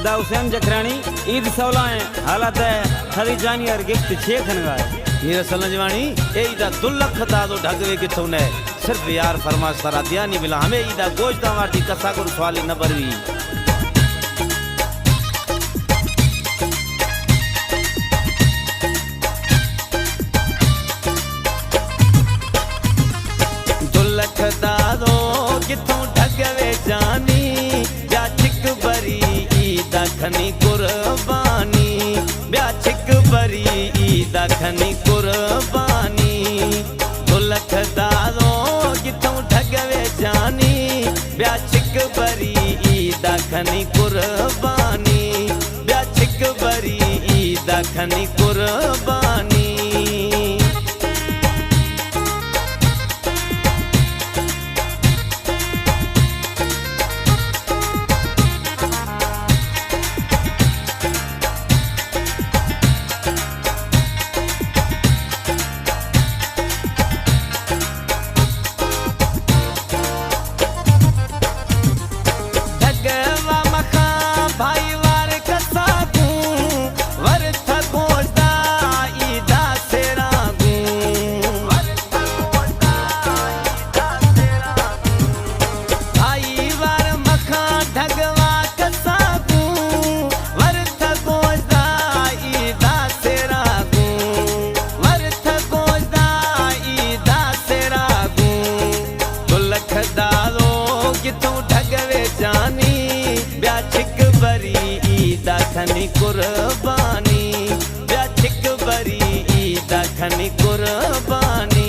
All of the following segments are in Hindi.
दा हुसैन जखरानी ईद सौला है हालत है खरी जानी और गिफ्ट छे खनगा ये रसल जवानी ए ईदा दुल्लख दादो ढगवे किथों ने सिर्फ यार फरमाश सरा दिया नहीं मिला हमें ईदा गोश्त वाटी कसा गुर सवाली न बरवी दुल्लख दादो किथों ढगवे जानी या चिक बरी ईदा खनी कुर्बानी ब्या चिक बरी ईदा खनी कुर्बानी दुल्लख दादो किथों ढगवे जानी ब्या चिक बरी ईदा खनी कुर्बानी ब्या चिक बरी ईदा खनी कुर्बानी खनी कुर्बानी ब्या चिक बरी ईदा खनी कुर्बानी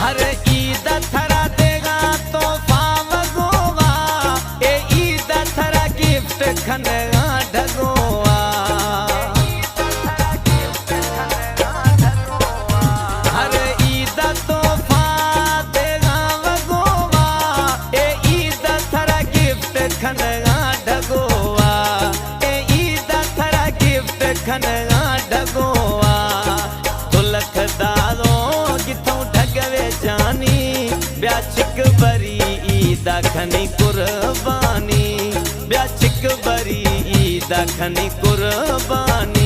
हरे ईद थरा देगा तो फाव गोवा ए ईद थरा गिफ्ट खनगा ढगोवा हरे ईद तो फा देगा गोवा ए ईद थरा गिफ्ट खनगा ढगोवा ए ईद थरा गिफ्ट खनगा ढगोवा दुल्लख दादो किथों ढगवे जानी ब्या चिक बरी ईदा खनी कुर्बानी ब्या चिक बरी ईदा खनी कुर्बानी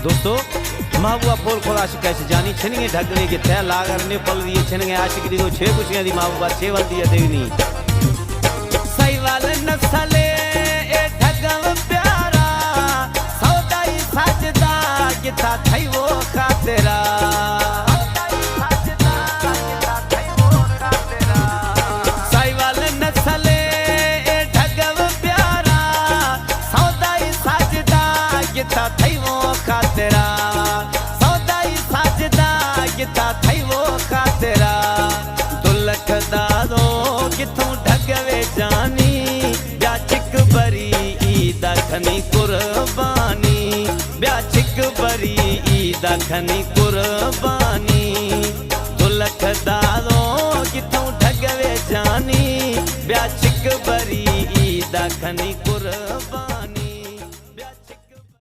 दोस्तों महबूबा पोल खोला शिकायत जानी छनिए ढगवे के तय लागर ने पल दिए छनगे आशिक दी छे कुछियां दी महबूबा छे वल दिए देवनी सही वाले नसले ए ढगव प्यारा सौदाई सजदा किथा थई वो खातिरा सही वाले नसले ए ढगव प्यारा सौदाई सजदा किथा थई वो खातिरा थई वो खातिरा दुल्लख दादो किथों ढगवे जानी ब्या चिक बरी ईदा खनी कुर्बानी ब्या चिक बरी ईदा खनी कुर्बानी दुल्लख दादो किथों ढगवे जानी ब्या चिक बरी ईदा खनी